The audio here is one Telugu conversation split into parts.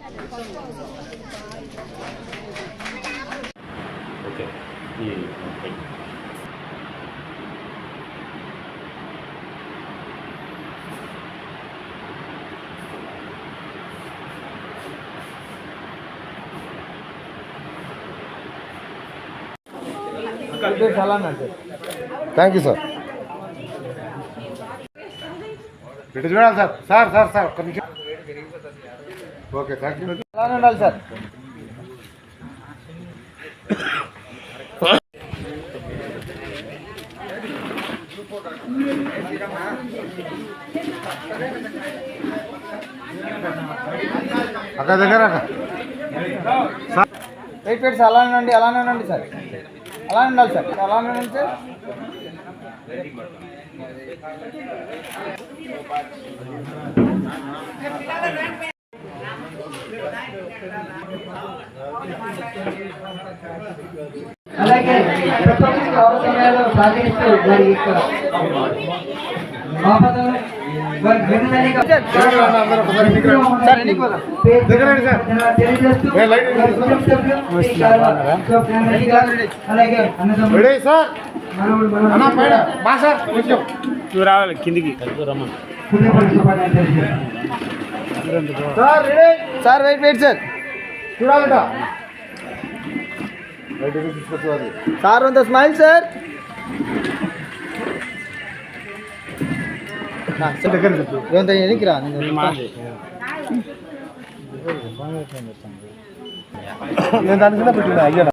Okay thank you sir. ఇటు చూడాలి సార్. సార్ సార్ సార్ ఒక్క నిమిషం. Okay thank you. అలానే ఉండాలి సార్. అక్క దగ్గర సార్ వెయిట్ వెయిట్ సార్. అలానే ఉండండి, అలానే ఉండండి సార్. అలానే ఉండాలి సార్. అలానే ఉండండి సార్. అలాగే సమయాల్లో సాధిస్తూ వారి యొక్క ఆపదను రావాలి కిందికి సార్ వెయిట్ వెయిట్ సార్. చూడాలట సార్ అంత స్మైల్ సార్. ఎనికి రా నేను దాని కింద పెట్టినా అయ్యా.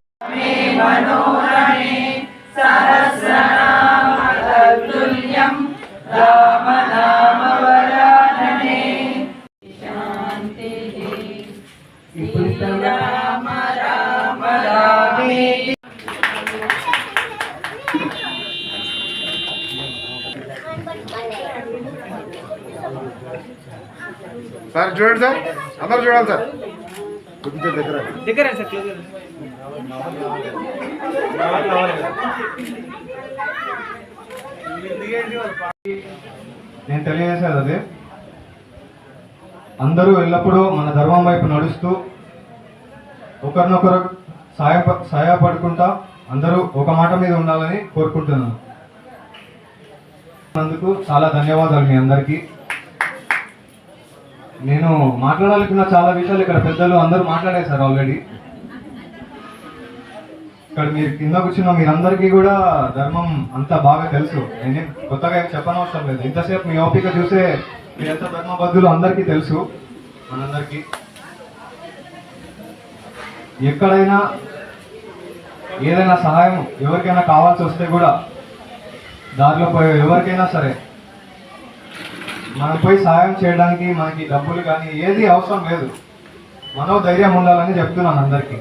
సార్ చూడండి సార్, అందరు చూడాలి సార్. కొద్దిగా దగ్గర సార్. నేను తెలియజేసేది అదే, అందరూ ఎల్లప్పుడూ మన ధర్మం వైపు నడుస్తూ ఒకరినొకరు సహాయపడుకుంటా అందరూ ఒక మాట మీద ఉండాలని కోరుకుంటున్నాను. అందుకు చాలా ధన్యవాదాలు మీ అందరికీ. నేను మాట్లాడాలనుకున్న చాలా విషయాలు ఇక్కడ పెద్దలు అందరూ మాట్లాడేశారు ఆల్రెడీ. ఇక్కడ మీరు కింద కూర్చున్న మీరందరికీ కూడా ధర్మం అంతా బాగా తెలుసు. నేనే కొత్తగా ఏం చెప్పనవసరం లేదు. ఇంతసేపు మీ ఓపిక చూసే మీరు ఎంత ధర్మబద్ధులు అందరికీ తెలుసు. మనందరికీ ఎక్కడైనా ఏదైనా సహాయం ఎవరికైనా కావాల్సి వస్తే కూడా దారిలో పోయే ఎవరికైనా సరే మనం పోయి సహాయం చేయడానికి మనకి డబ్బులు కానీ ఏది అవసరం లేదు. మనోధైర్యం ఉండాలని చెప్తున్నాను అందరికీ.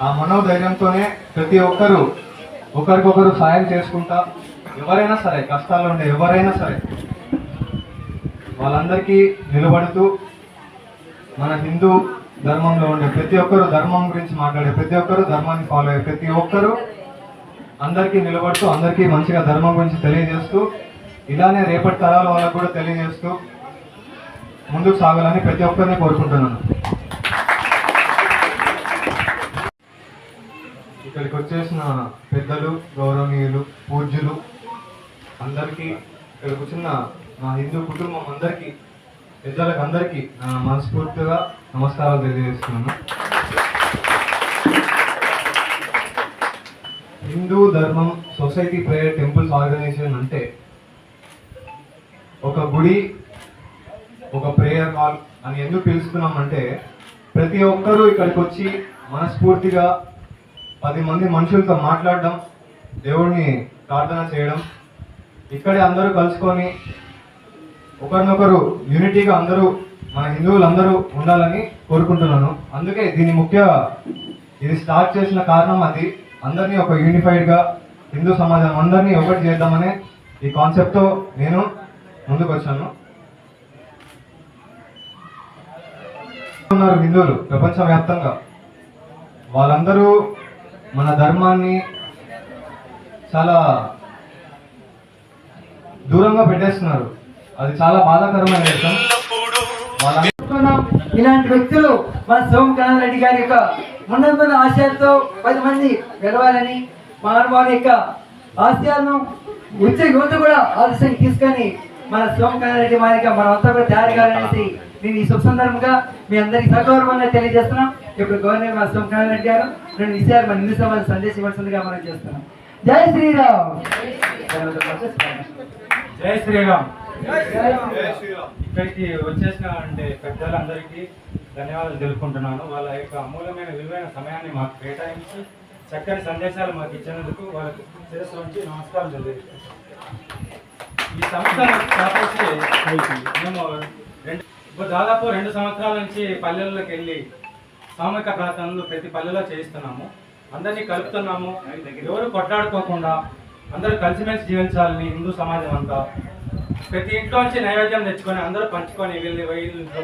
ఆ మనోధైర్యంతోనే ప్రతి ఒక్కరూ ఒకరికొకరు సాయం చేసుకుంటా, ఎవరైనా సరే కష్టాల్లో ఉండే ఎవరైనా సరే వాళ్ళందరికీ నిలబడుతూ మన హిందూ ధర్మంలో ఉండే ప్రతి ఒక్కరు, ధర్మం గురించి మాట్లాడే ప్రతి ఒక్కరు, ధర్మాన్ని ఫాలో అయ్యే ప్రతి ఒక్కరు అందరికీ నిలబడుతూ అందరికీ మంచిగా ధర్మం గురించి తెలియజేస్తూ ఇలానే రేపటి తరాల వాళ్ళకు కూడా తెలియజేస్తూ ముందుకు సాగాలని ప్రతి ఒక్కరిని కోరుకుంటున్నాను. ఇక్కడికి వచ్చేసిన పెద్దలు, గౌరవనీయులు, పూజ్యులు అందరికీ, ఇక్కడికి వచ్చిన నా హిందూ కుటుంబం అందరికీ, పెద్దలకు అందరికీ నా మనస్ఫూర్తిగా నమస్కారాలు తెలియజేస్తున్నాను. హిందూ ధర్మం సొసైటీ ప్రేయర్ టెంపుల్స్ ఆర్గనైజేషన్ అంటే ఒక గుడి, ఒక ప్రేయర్ హాల్ అని ఎందుకు పిలుస్తున్నామంటే ప్రతి ఒక్కరూ ఇక్కడికి వచ్చి మనస్ఫూర్తిగా 10 మంది మనుషులతో మాట్లాడడం, దేవుడిని ప్రార్థన చేయడం, ఇక్కడే అందరూ కలుసుకొని ఒకరినొకరు యూనిటీగా అందరూ మన హిందువులందరూ ఉండాలని కోరుకుంటున్నాను. అందుకే ఇది స్టార్ట్ చేసిన కారణం అది. అందరినీ ఒక యూనిఫైడ్గా హిందూ సమాజం అందరినీ ఒకటి చేద్దామనే ఈ కాన్సెప్ట్తో నేను ముందుకు వచ్చాను. ఉన్నారు హిందువులు ప్రపంచవ్యాప్తంగా, వాళ్ళందరూ మన ధర్మాన్ని చాలా దూరంగా పెట్టేస్తున్నారు. అది చాలా బాధాకరమైన విషయం. వాళ్ళ ఇలాంటి వ్యక్తులు మన సోమకరణారెడ్డి గారి యొక్క ఉన్నతమైన ఆశయాలతో 10 మంది గెలవాలని మహానుభావుని యొక్క ఆశయాలను వచ్చే యువత కూడా ఆదర్శంగా తీసుకొని మన సోమకరణారెడ్డి మాదిరిగా మనం అంతా కూడా తయారు కావాలనేసి నేను ఈ శుభ సందర్భంగా మీ అందరికీ సగౌరవంగా తెలియజేస్తున్నాం. ఇప్పుడు గవర్నర్ మన సోమకరణారెడ్డి గారు 2 విషయాలు మన హిందూ సమాజం సందేశం ఇవ్వాల్సిందిగా మనం చేస్తున్నాం. జై శ్రీరామ్. జై శ్రీరామ్. ఇక్కడికి వచ్చేసిన అంటే పెద్దలందరికీ ధన్యవాదాలు తెలుపుకుంటున్నాను. వాళ్ళ యొక్క అమూల్యమైన విలువైన సమయాన్ని మాకు కేటాయించి చక్కని సందేశాలు మాకు ఇచ్చినందుకు వాళ్ళకి శిరస్సు నుంచి నమస్కారం తెలియజేస్తాను. ఈ సంస్థను స్థాపించి మేము దాదాపు 2 సంవత్సరాల నుంచి పల్లెల్లోకి వెళ్ళి సామూహిక ప్రార్థనలు ప్రతి పల్లెలో చేయిస్తున్నాము. అందరినీ కలుపుతున్నాము. ఎవరు కొట్లాడుకోకుండా అందరూ కలిసిమెలిసి జీవించాలని హిందూ సమాజం అంతా ప్రతి ఇంట్లోంచి నైవేద్యం తెచ్చుకొని అందరూ పంచుకొని వీళ్ళు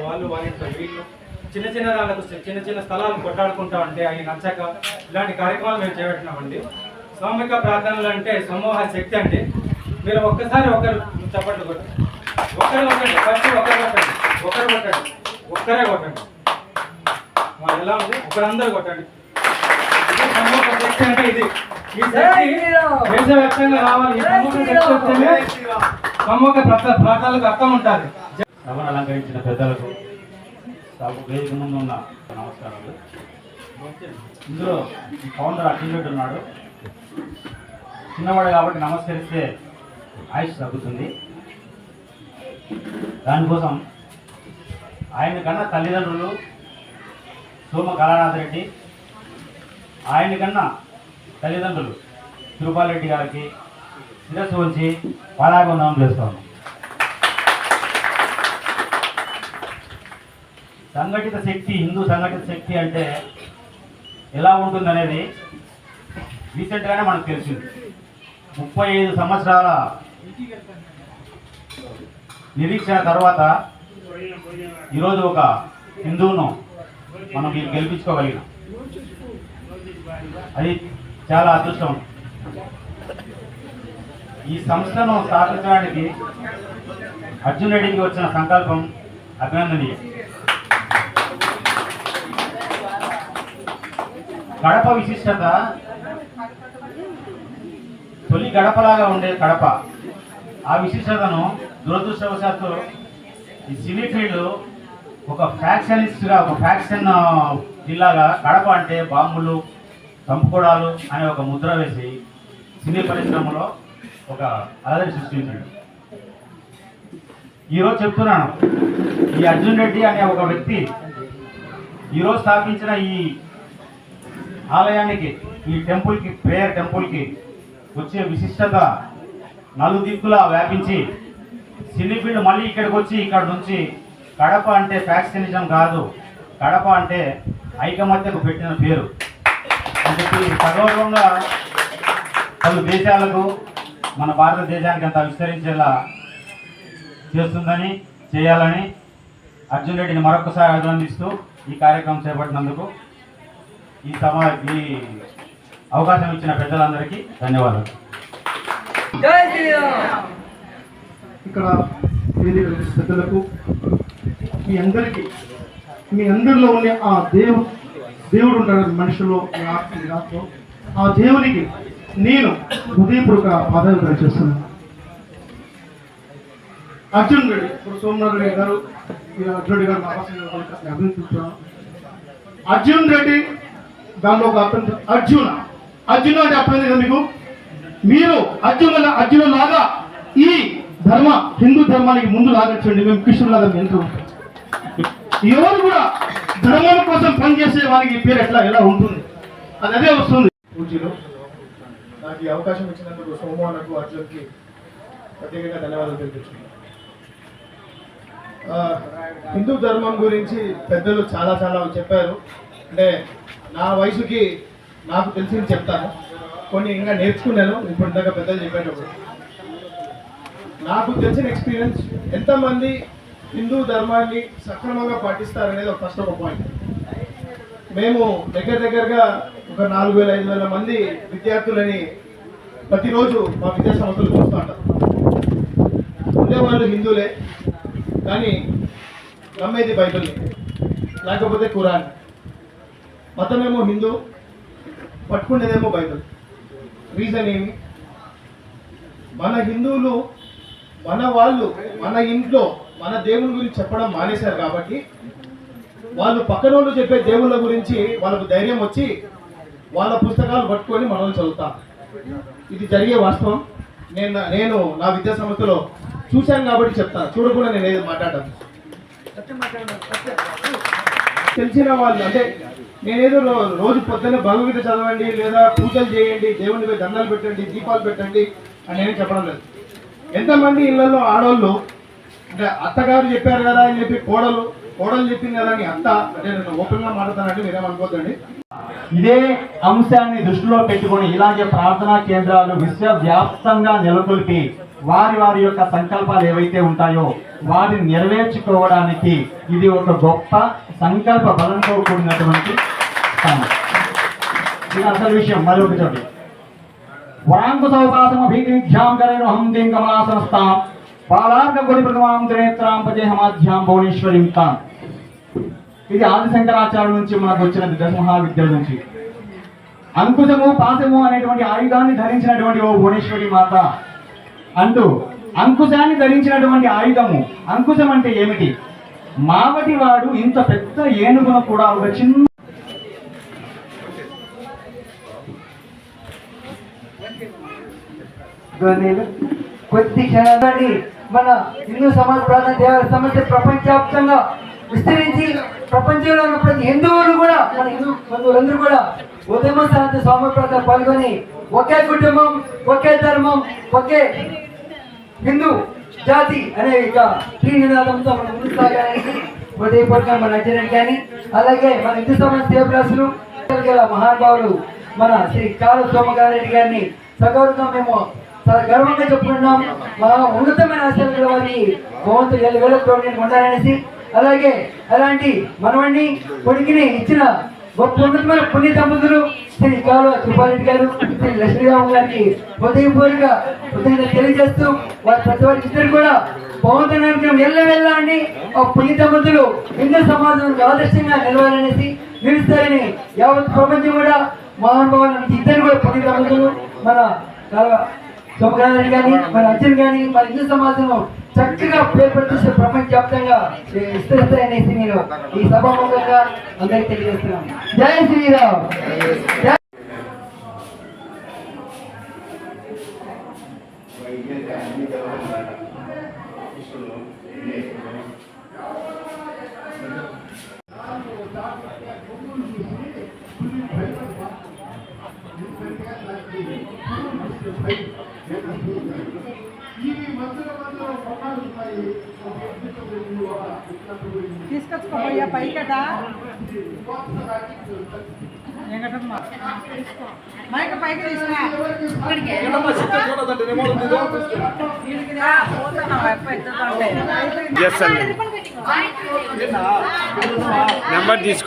వాళ్ళు వాళ్ళ ఇంట్లో వీళ్ళు చిన్న చిన్న దానికి చిన్న చిన్న స్థలాలు కొట్లాడుకుంటా ఉంటే అవి నచ్చక ఇలాంటి కార్యక్రమాలు మేము చేపట్టినామండి. సామూహిక ప్రార్థనలు అంటే సమూహ శక్తి అండి. మీరు ఒక్కసారి ఒకరు చప్పట్లు కొట్టండి, ఒకరు కొట్టండి, ఫస్ట్ ఒకరు కొట్టండి, ఒకరు కొట్టండి, ఒక్కరే కొట్టండి. ఎలా ఉంది? ఒకరందరూ కొట్టండి. ఇది సమూహ శక్తి అంటే ఇది. ఈ శక్తి దేశవ్యాప్తంగా రావాలి. సమూహ ప్రార్థనలకు అర్థం ఉంటుంది. సభను అలంకరించిన పెద్దలకు వేదిక ముందు ఉన్న నమస్కారాలు. ఇందులో ఈ ఫౌండర్ అర్జునుడు ఉన్నాడు. చిన్నవాడు కాబట్టి నమస్కరిస్తే ఆయుష్ తగ్గుతుంది. దానికోసం ఆయన కన్నా తల్లిదండ్రులు సోమ కళానాథ్ రెడ్డి, ఆయన కన్నా తల్లిదండ్రులు తిరుపాల్ రెడ్డి గారికి శిరస్సు ఉంచి పాదాభివందనం చేస్తాము. సంఘటిత శక్తి, హిందూ సంఘటిత శక్తి అంటే ఎలా ఉంటుందనేది రీసెంట్గానే మనకు తెలిసింది. 35 సంవత్సరాల నిరీక్షణ తర్వాత ఈరోజు ఒక హిందువును మనం గెలిపించుకోగలిగినాం. అది చాలా అదృష్టం. ఈ సంస్థను స్థాపించడానికి అర్జున్ రెడ్డికి వచ్చిన సంకల్పం అభినందనీయం. కడప విశిష్టత తొలి గడపలాగా ఉండే కడప. ఆ విశిష్టతను దురదృష్టవశాత్తు ఈ సినీ ఫీల్డ్ ఒక ఫ్యాక్షనిస్ట్గా, ఒక ఫ్యాక్షన్ జిల్లాగా కడప అంటే బాంబులు, చంపుకోడాలు అనే ఒక ముద్ర వేసి సినీ పరిశ్రమలో ఒక అలజడి సృష్టించాడు. ఈరోజు చెప్తున్నాను, ఈ అర్జున్ రెడ్డి అనే ఒక వ్యక్తి ఈరోజు స్థాపించిన ఈ ఆలయానికి, ఈ టెంపుల్కి, ప్రేయర్ టెంపుల్కి వచ్చే విశిష్టత నలుదిక్కులా వ్యాపించి సినీ ఫీల్డ్ మళ్ళీ ఇక్కడికి వచ్చి ఇక్కడ నుంచి కడప అంటే ఫ్యాక్షనిజం కాదు, కడప అంటే ఐకమత్యకు పెట్టిన పేరు అని చెప్పి సగౌరవంగా పలు దేశాలకు, మన భారతదేశానికి అంతా విస్తరించేలా చేస్తుందని, చేయాలని అర్జున్ రెడ్డిని మరొకసారి అభినందిస్తూ ఈ కార్యక్రమం చేపట్టినందుకు ఈ అవకాశం ఇచ్చిన పెద్దలందరికీ ధన్యవాదాలు. ఇక్కడ వేదిక పెద్దలకు, మీ అందరిలో ఉండే ఆ దేవుడు ఉంటాడు మనుషుల్లో, ఆ దేవునికి నేను హృదయపూర్వక పాదాలు చేస్తున్నాను. అర్జున్ రెడ్డి, ఇప్పుడు సోమనాథ్ రెడ్డి గారు, అర్జున్ రెడ్డి గారు అభినందిస్తున్నాను. అర్జున్ రెడ్డి దానిలో ఒక అర్థం, అర్జున అంటే అర్థం కదా మీకు. మీరు అర్జున లాగా ఈ హిందూ ధర్మానికి ముందు లాగచ్చండి. మేము కృష్ణులాగా వెళ్తూ ఉంటాం. ఎవరు కూడా ధర్మం కోసం పనిచేసే వారికి ఈ పేరు ఎలా ఉంటుంది, అది అదే వస్తుంది. పూజలో నాకు ఈ అవకాశం ఇచ్చినందుకు సోమవారకు, అర్జున్కి ప్రత్యేకంగా ధన్యవాదాలు తెలియజేస్తున్నాను. హిందూ ధర్మం గురించి పెద్దలు చాలా చెప్పారు. అంటే నా వయసుకి నాకు తెలిసింది చెప్తాను, కొన్ని ఇంకా నేర్చుకున్నాను. ఇప్పుడు ఇందాక పెద్దలు చెప్పేటప్పుడు నాకు తెలిసిన ఎక్స్పీరియన్స్, ఎంతమంది హిందూ ధర్మాన్ని సక్రమంగా పాటిస్తారనేది ఫస్ట్ ఒక పాయింట్. మేము దగ్గరగా ఒక 4,000-5,000 మంది విద్యార్థులని ప్రతిరోజు మా విద్యా సంస్థలు చూస్తూ ఉంటారు. ఉండేవాళ్ళు హిందువులే, కానీ నమ్మేది బైబిల్ని. లేకపోతే ఖురాన్. మతమేమో హిందూ, పట్టుకునేదేమో బైబిల్. రీజన్ ఏమి? మన హిందువులు మన వాళ్ళు మన ఇంట్లో మన దేవుని గురించి చెప్పడం మానేశారు కాబట్టి వాళ్ళు పక్కన వాళ్ళు చెప్పే దేవుళ్ళ గురించి వాళ్ళకు ధైర్యం వచ్చి వాళ్ళ పుస్తకాలు పట్టుకొని మనం చదువుతాం. ఇది జరిగే వాస్తవం. నేను నా విద్యా సంస్థలో చూశాను కాబట్టి చెప్తాను, చూడకుండా నేను ఏది మాట్లాడను. తెలిసిన వాళ్ళు అంటే నేనేదో రోజు పొద్దున్నే భగవద్గీత చదవండి లేదా పూజలు చేయండి, దేవుని దండాలు పెట్టండి, దీపాలు పెట్టండి అని నేను చెప్పడం లేదు. ఎంతమంది ఇళ్లలో ఆడవాళ్ళు అంటే అత్తగారు చెప్పారు కదా అని చెప్పి కోడలు చెప్పింది కదా అని అత్త అంటే నేను ఓపెన్గా మాట్లాడతానండి, మీరేమనుకోద్దండి. ఇదే అంశాన్ని దృష్టిలో పెట్టుకొని ఇలాంటి ప్రార్థనా కేంద్రాలు విశ్వవ్యాప్తంగా నెలకొల్పి వారి యొక్క సంకల్పాలు ఏవైతే ఉంటాయో వాటిని నెరవేర్చుకోవడానికి ఇది ఒక గొప్ప సంకల్ప బలంతో కూడినటువంటి స్థానం. ఇది అసలు విషయం. మరొక చోటి వరాంకుశోపాసమ భీతిభ్యాం కరేణహం దీం కమలాసనస్తాం బాలార్క గుడి ప్రథమాం త్రినేత్రాం పజేహమాధ్యాం భువనేశ్వరిం తాం. ఇది ఆదిశంకరాచార్యుల నుంచి మనకు వచ్చినది, దశమహావిద్యల నుంచి. అంకుశము పాశము అనేటువంటి ఆయుధాన్ని ధరించినటువంటి ఓ భువనేశ్వరి మాత అంటూ అంకుశాన్ని ధరించినటువంటి ఆయుధము. అంకుశం అంటే ఏమిటి? మావటి వాడు ఇంత పెద్ద ఏనుగును కూడా ఒక చిన్న కొద్ది క్షణాలని మన హిందూ సమాజ ప్రార్థన దేవాలయ సమస్య ప్రపంచవ్యాప్తంగా విస్తరించి ప్రపంచంలో ఉన్న ప్రతి హిందువులు కూడా మన హిందూ బంధువులందరూ కూడా ఉదయం సాయంత్రం స్వామి ప్రార్థన పాల్గొని ఒకే కుటుంబం, ఒకే ధర్మం, ఒకే హిందూ జాతి అనే ఇక ఈ నినాదంతో మనం ముందుకు సాగడానికి హృదయపూర్వకంగా మన అర్జునుడు కానీ అలాగే మన హిందూ సమాజ సేవకులు మహానుభావులు మన శ్రీ కాళ సోమగారెడ్డి గారిని సగౌరవంగా మేము గర్వంగా చెప్పుకుంటున్నాం. మా ఉన్నతమైన ఆశయాల వారికి భగవంతుడు 7,000 కోట్లు ఉండాలనేసి, అలాగే అలాంటి మనవాడిని కొడుకుని ఇచ్చిన గొప్ప ఉన్నతమైన పుణ్య దంపతులు శ్రీ కాలువ సుబ్బారెడ్డి గారు, శ్రీ లక్ష్మీరావు గారికి హృదయపూర్వక కృతజ్ఞతలు తెలియజేస్తూ వారి ప్రతి వారికి ఇద్దరు కూడా భగవంతుని వెళ్ళండి ఆ పుణ్య దంపతులు హిందూ సమాజానికి ఆదర్శంగా నిలవాలనేసి నిలుస్తారని యావత్ ప్రపంచం కూడా మహానుభావులు ఇద్దరు కూడా పుణ్య దంపతులు మన సోమగారెడ్డి కానీ మన అర్జున్ కానీ మన హిందూ సమాజంలో చక్కగా పేరు ప్రతిష్ట ప్రపంచవ్యాప్తంగా విస్తరిస్తాయనేసి నేను ఈ సభాముఖంగా అందరికీ తెలియజేస్తున్నాను. జై శ్రీరామ్. తీసుకొచ్చుకోబోయా పైకట మైక పైకి తీసుకురా నెంబర్ తీసుకో.